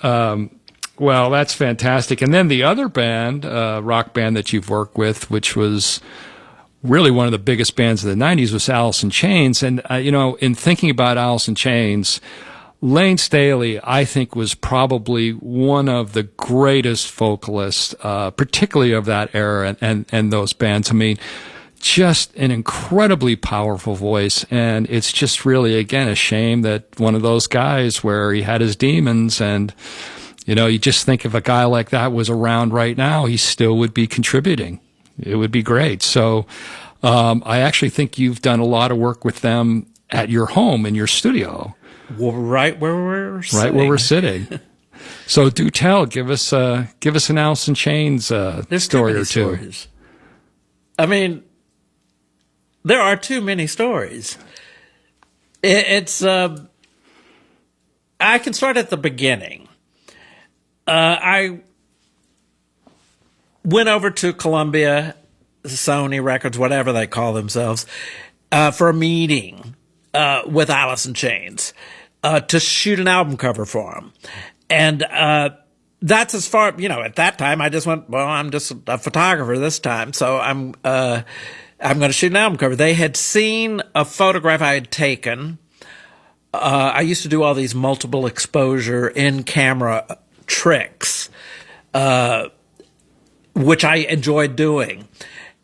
Well, that's fantastic. And then the other band, rock band that you've worked with, which was really one of the biggest bands of the 90s, was Alice in Chains. And, in thinking about Alice in Chains, Layne Staley, I think, was probably one of the greatest vocalists, particularly of that era and those bands. I mean, just an incredibly powerful voice. And it's just really, again, a shame that one of those guys where he had his demons and, you just think if a guy like that was around right now, he still would be contributing. It would be great. So I actually think you've done a lot of work with them at your home in your studio. Well, right where we're sitting. Right where we're sitting. So do tell, give us an Alice in Chains story or two. Stories. I mean, there are too many stories. It's I can start at the beginning. I went over to Columbia, Sony Records, whatever they call themselves, for a meeting with Alice in Chains to shoot an album cover for them. And that's as far, at that time I just went, well, I'm just a photographer this time, so I'm going to shoot an album cover. They had seen a photograph I had taken. I used to do all these multiple exposure in-camera tricks, which I enjoyed doing.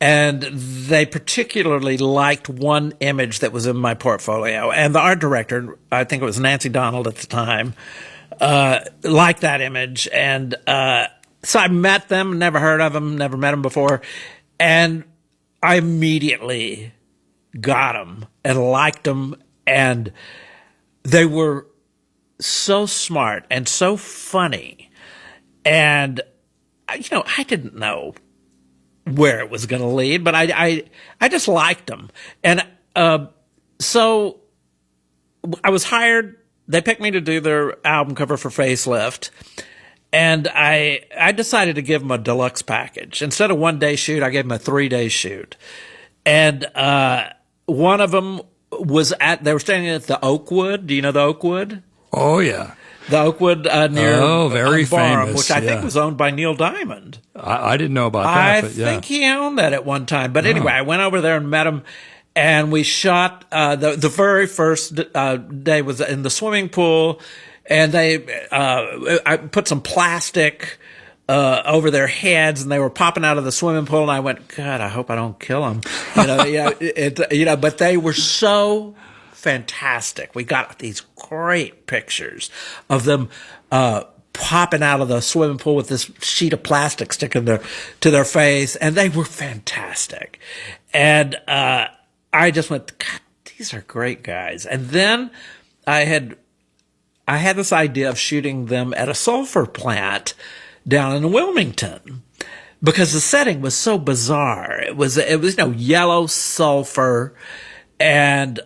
And they particularly liked one image that was in my portfolio. And the art director, I think it was Nancy Donald at the time, liked that image. And so I met them, never heard of them, never met them before. And I immediately got them and liked them. And they were so smart and so funny. And, I didn't know where it was going to lead, but I just liked them. And so I was hired. They picked me to do their album cover for Facelift. And I decided to give them a deluxe package. Instead of 1 day shoot, I gave them a 3-day shoot. And one of them was they were standing at the Oakwood. Do you know the Oakwood? Oh, yeah. The Oakwood near very Barham, famous, which I think was owned by Neil Diamond. I didn't know about that. I think he owned that at one time. But anyway, I went over there and met him, and we shot the very first day was in the swimming pool, and I put some plastic over their heads, and they were popping out of the swimming pool, and I went, God, I hope I don't kill them. But they were so fantastic. We got these great pictures of them popping out of the swimming pool with this sheet of plastic sticking to their face, and they were fantastic. And I just went, God, these are great guys. And then I had this idea of shooting them at a sulfur plant down in Wilmington because the setting was so bizarre. It was yellow sulfur, and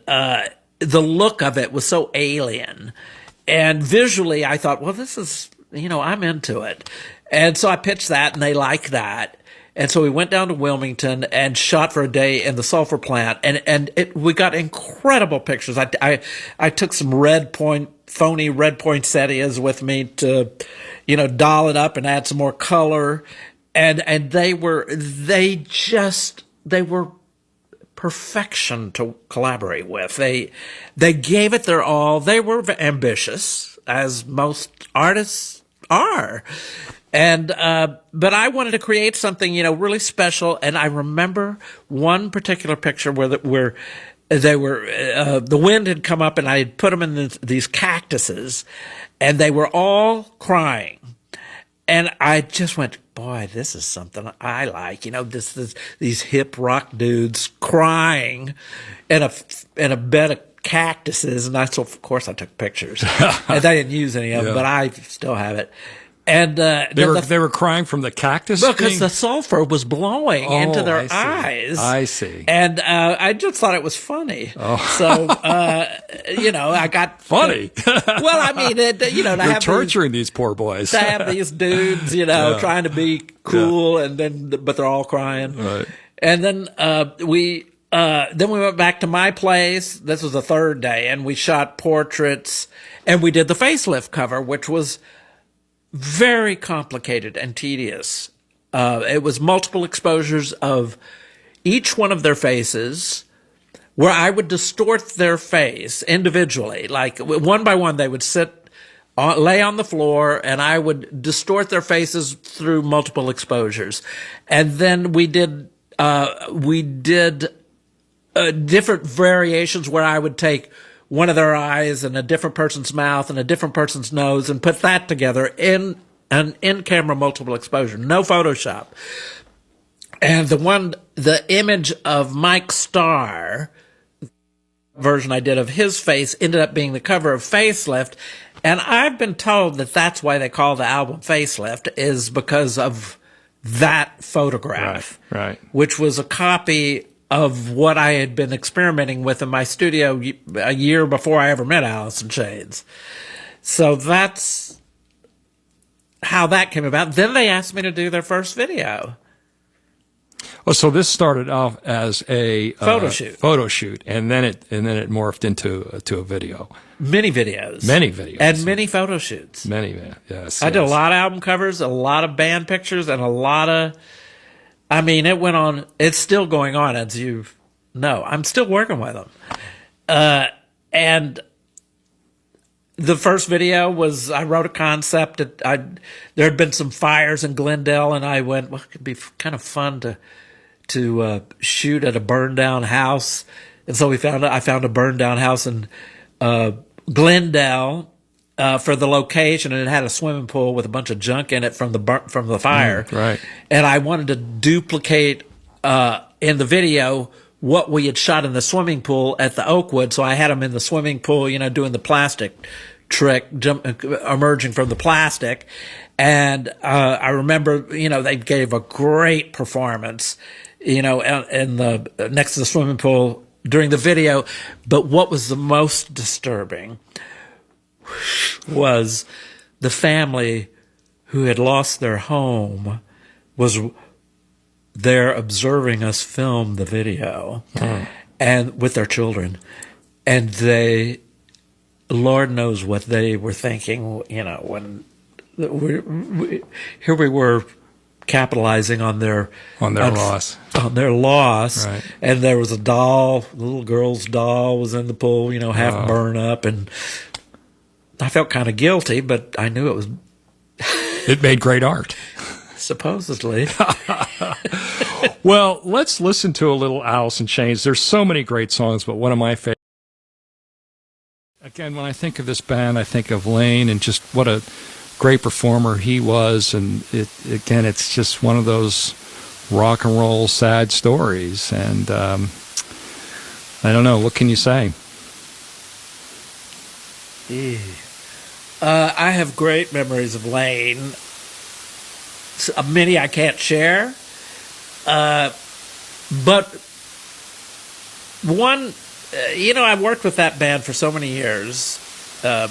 the look of it was so alien. And visually, I thought, well, this is, I'm into it. And so I pitched that, and they liked that. And so we went down to Wilmington and shot for a day in the sulfur plant. And we got incredible pictures. I took some phony red poinsettias with me to, doll it up and add some more color. And they were perfection to collaborate with. They gave it their all. They were ambitious, as most artists are. And but I wanted to create something, really special. And I remember one particular picture where they were the wind had come up, and I had put them in these cactuses, and they were all crying. And I just went, boy, this is something I like. These hip rock dudes crying in a bed of cactuses. And of course I took pictures. And they didn't use any of them, but I still have it. And they were crying from the cactus because the sulfur was blowing into their eyes. I see. And I just thought it was funny. Oh. So I got funny. Well, I mean, you're torturing these poor boys. To have these dudes, trying to be cool, and but they're all crying. Right. And then we went back to my place. This was the third day, and we shot portraits, and we did the Facelift cover, which was very complicated and tedious. It was multiple exposures of each one of their faces, where I would distort their face individually, like one by one. They would lay on the floor, and I would distort their faces through multiple exposures. And then we did different variations where I would take one of their eyes and a different person's mouth and a different person's nose and put that together in an in-camera multiple exposure, no Photoshop. And the image of Mike Starr version I did of his face ended up being the cover of Facelift. And I've been told that that's why they call the album Facelift, is because of that photograph, right. Which was a copy of what I had been experimenting with in my studio a year before I ever met Alice in Chains. So that's how that came about. Then they asked me to do their first video. Well, so this started off as a photo shoot, and then it morphed into a video. Many videos, and many photo shoots. Yes. I did a lot of album covers, a lot of band pictures, and a lot of. I mean, it went on. It's still going on, as you know. I'm still working with them, and the first video was I wrote a concept. There had been some fires in Glendale, and I went, well, it could be kind of fun to shoot at a burned down house, and so I found a burned down house in Glendale for the location, and it had a swimming pool with a bunch of junk in it from the fire. Right. And I wanted to duplicate in the video what we had shot in the swimming pool at the Oakwood. So I had them in the swimming pool, doing the plastic trick, emerging from the plastic. And I remember, they gave a great performance, in the next to the swimming pool during the video. But what was the most disturbing was the family who had lost their home was there observing us film the video and with their children, and they, Lord knows what they were thinking, when here we were capitalizing on their loss. Right. And there was a doll, the little girl's doll was in the pool, half burned up, and I felt kind of guilty, but I knew it was. It made great art. Supposedly. Well, let's listen to a little Alice in Chains. There's so many great songs, but one of my favorites. Again, when I think of this band, I think of Layne and just what a great performer he was. And it's just one of those rock and roll sad stories. And I don't know, what can you say? I have great memories of Layne. Many I can't share. But one, I worked with that band for so many years. I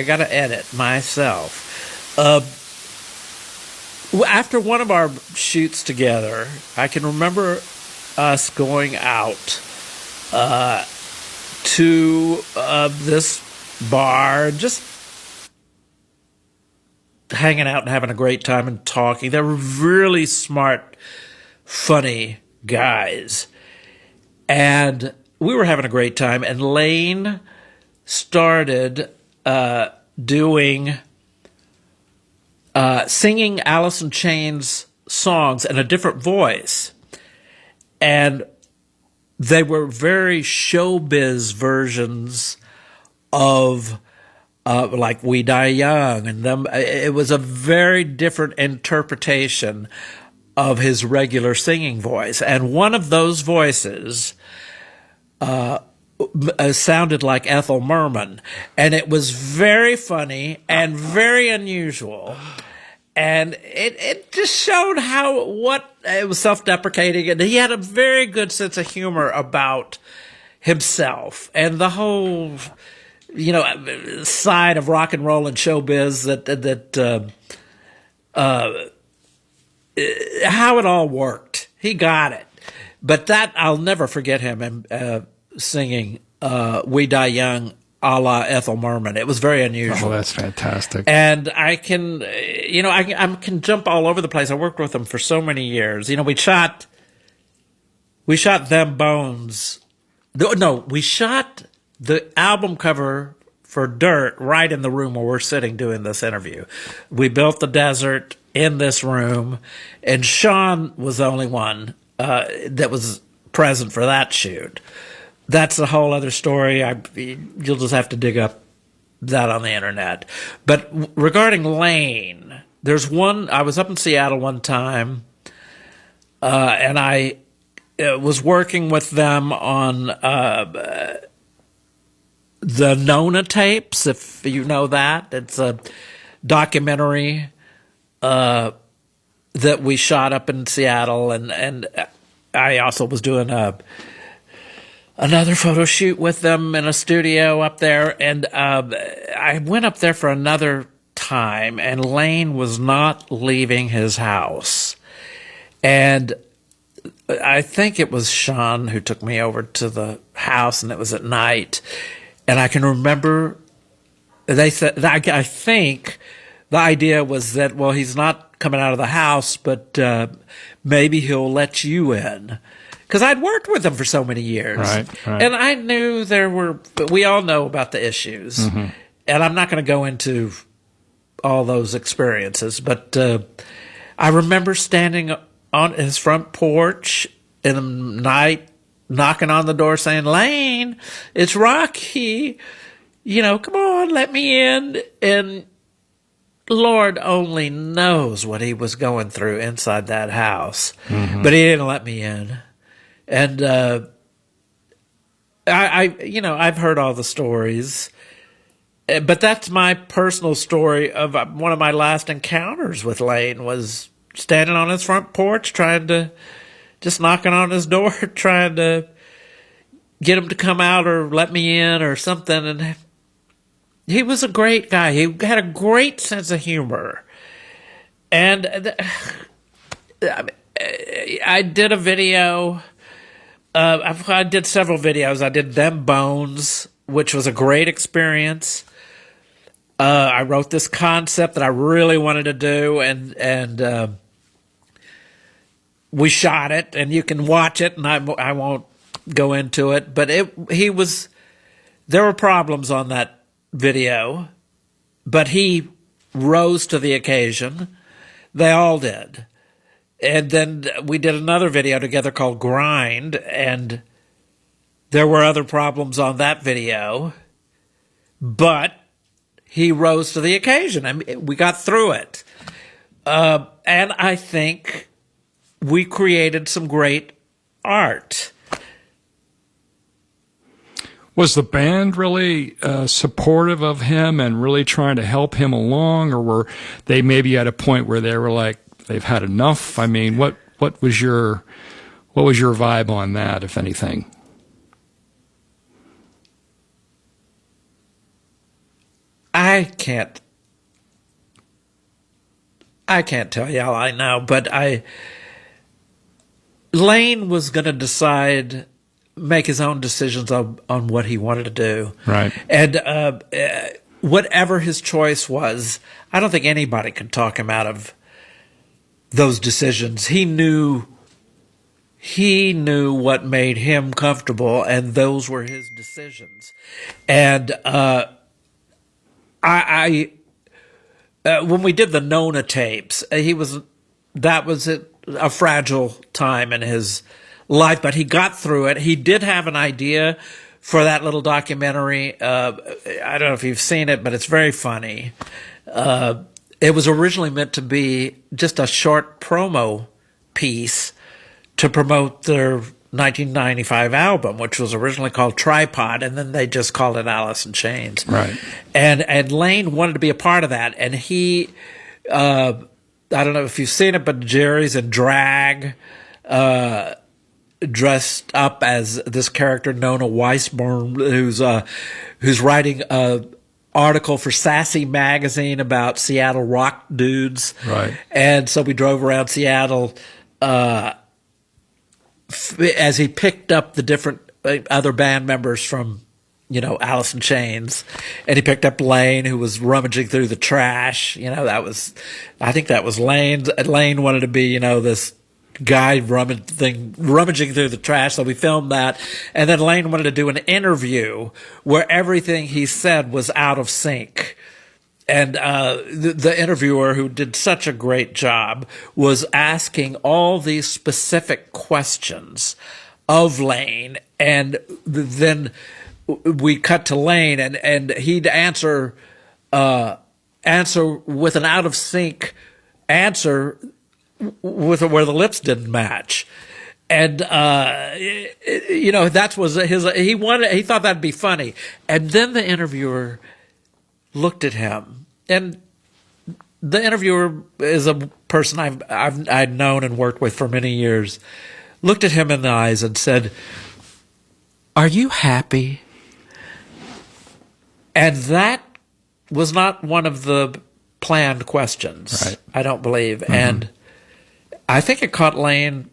got to edit myself. After one of our shoots together, I can remember us going out to this bar, just hanging out and having a great time and talking. They were really smart, funny guys. And we were having a great time. And Layne started singing Alice in Chains songs in a different voice. And they were very showbiz versions of like We Die Young, and them. It was a very different interpretation of his regular singing voice. And one of those voices sounded like Ethel Merman, and it was very funny and very unusual. And it just showed it was self-deprecating, and he had a very good sense of humor about himself and the whole, side of rock and roll and showbiz how it all worked. He got it. But that, I'll never forget him singing We Die Young a la Ethel Merman. It was very unusual. Oh, that's fantastic. And I can, I can jump all over the place. I worked with them for so many years. We shot Them Bones. No, we shot the album cover for Dirt right in the room where we're sitting doing this interview. We built the desert in this room, and Sean was the only one that was present for that shoot. That's a whole other story. You'll just have to dig up that on the internet. But regarding Layne, there's one. I was up in Seattle one time, and I was working with them on the Nona Tapes, if you know that. It's a documentary that we shot up in Seattle, and I also was doing another photo shoot with them in a studio up there, and I went up there for another time, and Layne was not leaving his house. And I think it was Sean who took me over to the house, and it was at night. And I can remember they said, I think the idea was that, well, he's not coming out of the house, but maybe he'll let you in. Because I'd worked with him for so many years. Right. And I knew we all know about the issues. Mm-hmm. And I'm not going to go into all those experiences, but I remember standing on his front porch in the night, knocking on the door saying, "Layne, it's Rocky. Come on, let me in." And Lord only knows what he was going through inside that house. Mm-hmm. But he didn't let me in. And I've heard all the stories. But that's my personal story of one of my last encounters with Layne was standing on his front porch just knocking on his door, trying to get him to come out or let me in or something. And he was a great guy. He had a great sense of humor. And I did a video. I did several videos. I did Them Bones, which was a great experience. I wrote this concept that I really wanted to do, and we shot it, and you can watch it, and I won't go into it, but there were problems on that video, but he rose to the occasion. They all did. And then we did another video together called Grind, and there were other problems on that video, but he rose to the occasion. I mean, we got through it. And I think we created some great art. Was the band really supportive of him and really trying to help him along, or were they maybe at a point where they were like, they've had enough? I mean, what was your vibe on that, if anything? I can't tell you all I know, but Layne was going to make his own decisions on what he wanted to do. Right. And whatever his choice was, I don't think anybody could talk him out of those decisions. He knew what made him comfortable, and those were his decisions. And when we did the Nona Tapes, that was a fragile time in his life, but he got through it. He did have an idea for that little documentary. I don't know if you've seen it, but it's very funny. It was originally meant to be just a short promo piece to promote their 1995 album, which was originally called Tripod, and then they just called it Alice in Chains. Right. And Layne wanted to be a part of that, and he, I don't know if you've seen it, but Jerry's in drag, dressed up as this character Nona Weisborn, who's writing a article for Sassy magazine about Seattle rock dudes. Right. And so we drove around Seattle as he picked up the different other band members from Alice in Chains, and he picked up Layne, who was rummaging through the trash. I think that was Layne. Layne wanted to be, this guy rummaging through the trash. So we filmed that. And then Layne wanted to do an interview where everything he said was out of sync. And the interviewer, who did such a great job, was asking all these specific questions of Layne. And then we cut to Layne, and he'd answer with an out of sync answer with where the lips didn't match. And that was he thought that'd be funny. And then the interviewer looked at him, and the interviewer is a person I'd known and worked with for many years, looked at him in the eyes and said, "Are you happy?" And that was not one of the planned questions, right. I don't believe. Mm-hmm. And I think it caught Layne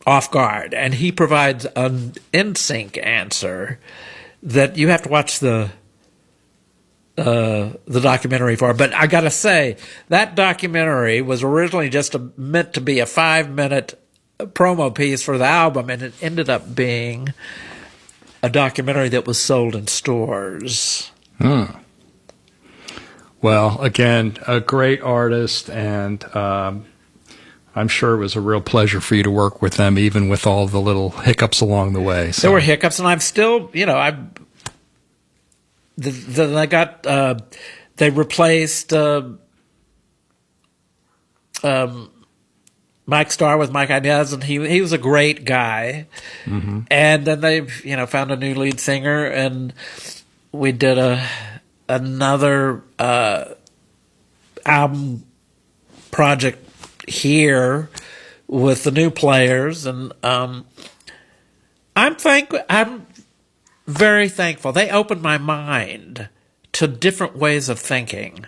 off guard, and he provides an in-sync answer that you have to watch the documentary for. But I got to say, that documentary was originally just meant to be a 5-minute promo piece for the album, and it ended up being a documentary that was sold in stores. Well, again, a great artist, and I'm sure it was a real pleasure for you to work with them, even with all the little hiccups along the way. So. There were hiccups, and I'm still, they replaced Mike Starr with Mike Inez, and he was a great guy. Mm-hmm. And then they, found a new lead singer, and we did another album project here with the new players, and I'm very thankful. They opened my mind to different ways of thinking.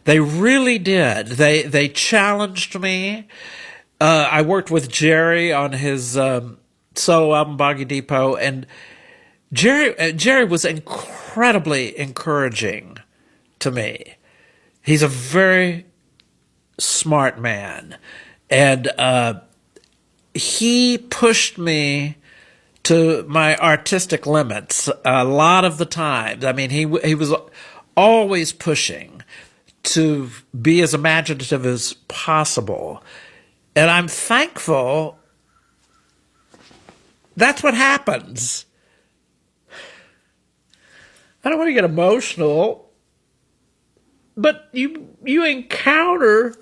They really did. They challenged me. I worked with Jerry on his solo album Boggy Depot, and Jerry was incredibly encouraging to me. He's a very smart man, and he pushed me to my artistic limits a lot of the times. I mean, he was always pushing to be as imaginative as possible, and I'm thankful that's what happens. I don't want to get emotional, but you encounter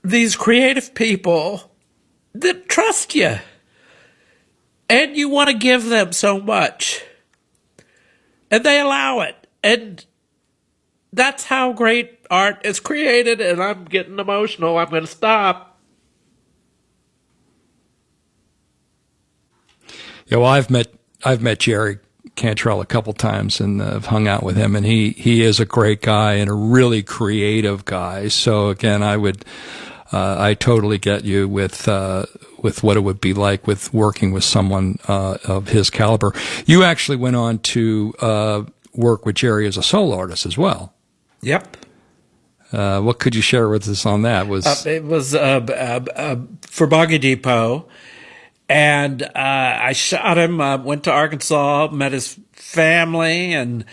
these creative people that trust you, and you want to give them so much, and they allow it, and that's how great art is created. And I'm getting emotional. I'm going to stop. Yeah, well, I've met Jerry Cantrell a couple times, and I've hung out with him, and he is a great guy and a really creative guy. So again, I totally get you with what it would be like with working with someone of his caliber. You actually went on to work with Jerry as a solo artist as well. Yep. What could you share with us on that? It was for Boggy Depot. And I shot him, went to Arkansas, met his family, and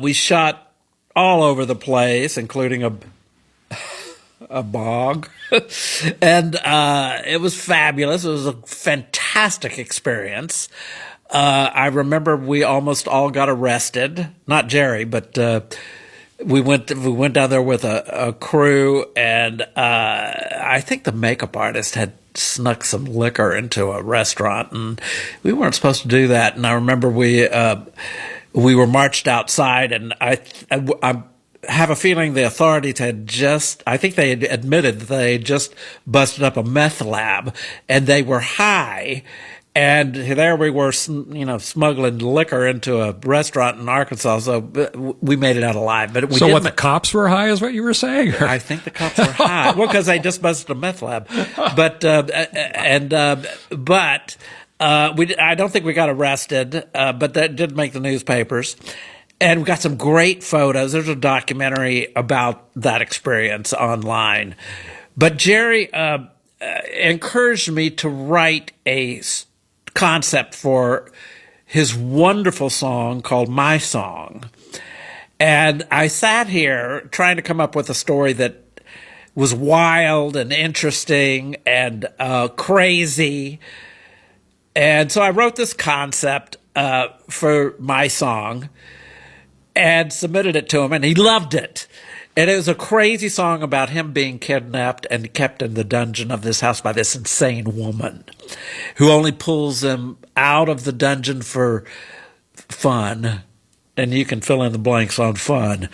we shot all over the place, including a bog. And it was fabulous. It was a fantastic experience. I remember we almost all got arrested. Not Jerry, but we went down there with a crew, and I think the makeup artist had snuck some liquor into a restaurant, and we weren't supposed to do that. And I remember we were marched outside, and I have a feeling the authorities had I think they had admitted that they had just busted up a meth lab, and they were high. And there we were, smuggling liquor into a restaurant in Arkansas. So we made it out alive. But the cops were high, is what you were saying? I think the cops were high. Well, because they just busted a meth lab. But I don't think we got arrested, but that did make the newspapers. And we got some great photos. There's a documentary about that experience online. But Jerry encouraged me to write a concept for his wonderful song called My Song. And I sat here trying to come up with a story that was wild and interesting and crazy. And so I wrote this concept for My Song and submitted it to him, and he loved it. And it was a crazy song about him being kidnapped and kept in the dungeon of this house by this insane woman who only pulls him out of the dungeon for fun. And you can fill in the blanks on fun,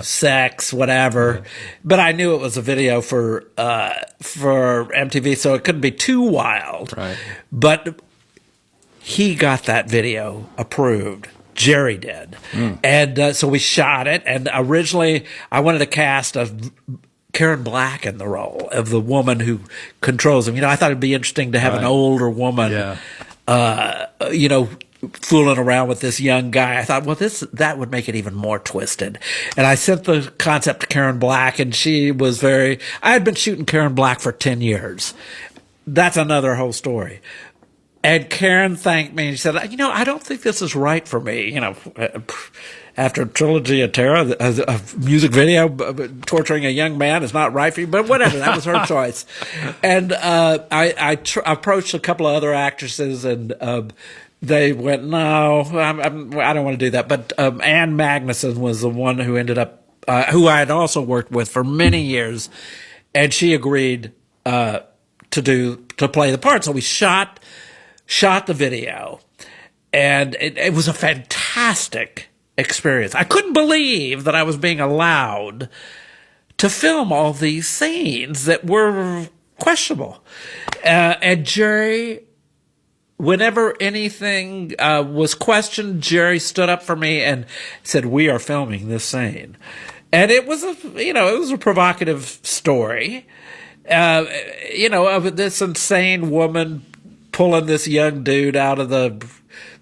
sex, whatever. But I knew it was a video for MTV, so it couldn't be too wild. Right. But he got that video approved. Jerry did. And so we shot it. And originally, I wanted to cast Karen Black in the role of the woman who controls him. I thought it'd be interesting to have an older woman, fooling around with this young guy. I thought, well, that would make it even more twisted. And I sent the concept to Karen Black, and she was I had been shooting Karen Black for 10 years. That's another whole story. And Karen thanked me and she said, I don't think this is right for me. After Trilogy of Terror, a music video torturing a young man is not right for you, but whatever, that was her choice. And I approached a couple of other actresses, and they went, no, I don't want to do that. But Ann Magnuson was the one who ended up, who I had also worked with for many years, and she agreed to play the part. So we shot the video, and it was a fantastic experience. I couldn't believe that I was being allowed to film all these scenes that were questionable. And Jerry, whenever anything was questioned, Jerry stood up for me and said, "We are filming this scene." And it was a provocative story, of this insane woman pulling this young dude out of the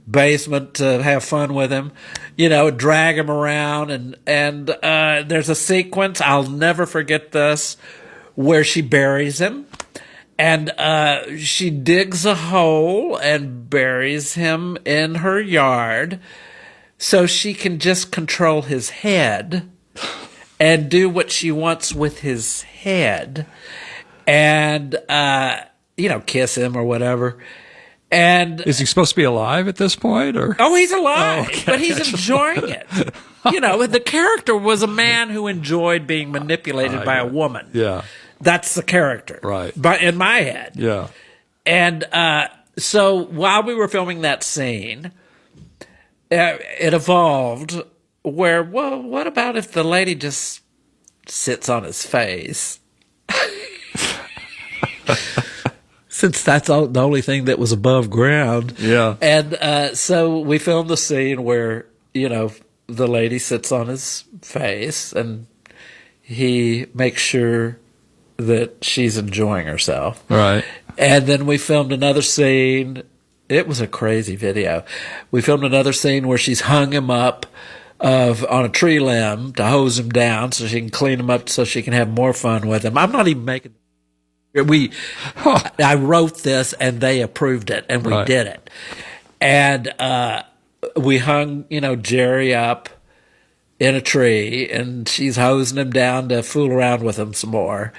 basement to have fun with him, drag him around. And there's a sequence, I'll never forget this, where she buries him. And she digs a hole and buries him in her yard so she can just control his head and do what she wants with his head. And kiss him or whatever. And is he supposed to be alive at this point, or? Oh, he's alive, but he's enjoying it. The character was a man who enjoyed being manipulated by a woman. Yeah. That's the character. Right. But in my head. Yeah. And so while we were filming that scene, it evolved where, well, what about if the lady just sits on his face? Since that's the only thing that was above ground. Yeah. And so we filmed the scene where, the lady sits on his face and he makes sure that she's enjoying herself. Right. And then we filmed another scene. It was a crazy video. We filmed another scene where she's hung him up on a tree limb to hose him down so she can clean him up so she can have more fun with him. I'm not even making... I wrote this and they approved it and we did it. And we hung, Jerry up in a tree and she's hosing him down to fool around with him some more.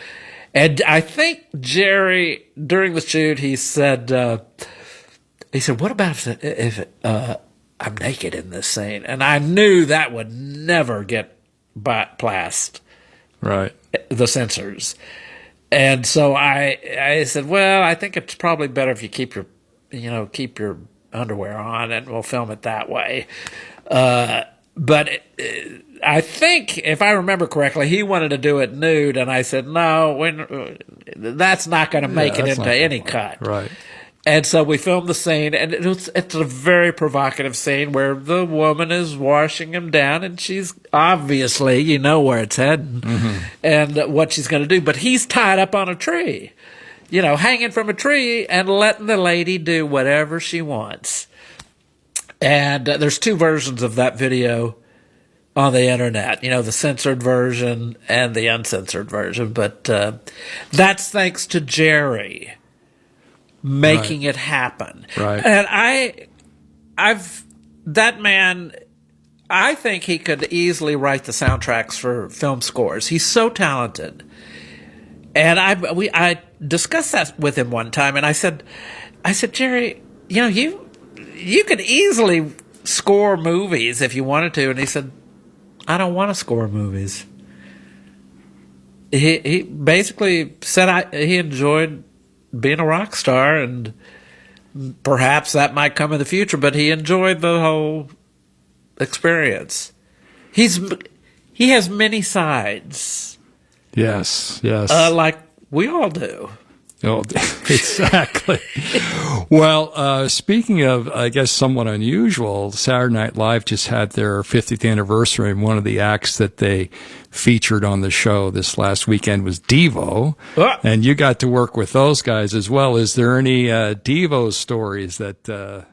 And I think Jerry, during the shoot, he said, what about if I'm naked in this scene? And I knew that would never get past the censors. And so I said, well, I think it's probably better if you keep your underwear on and we'll film it that way. But I think, if I remember correctly, he wanted to do it nude, and I said, no, that's not going to make it into any cut. Right. And so we filmed the scene, and it's a very provocative scene where the woman is washing him down, and she's obviously, where it's heading and what she's going to do. But he's tied up on a tree, hanging from a tree and letting the lady do whatever she wants. And there's two versions of that video on the internet, the censored version and the uncensored version. But that's thanks to Jerry making it happen. Right. And that man, I think he could easily write the soundtracks for film scores. He's so talented. And I discussed that with him one time, and I said, Jerry, you could easily score movies if you wanted to. And he said, I don't want to score movies. He basically said he enjoyed being a rock star, and perhaps that might come in the future, but he enjoyed the whole experience. He has many sides. Yes. Like we all do. Oh, exactly. Well, speaking of, I guess, somewhat unusual, Saturday Night Live just had their 50th anniversary, and one of the acts that they featured on the show this last weekend was Devo, and you got to work with those guys as well. Is there any Devo stories that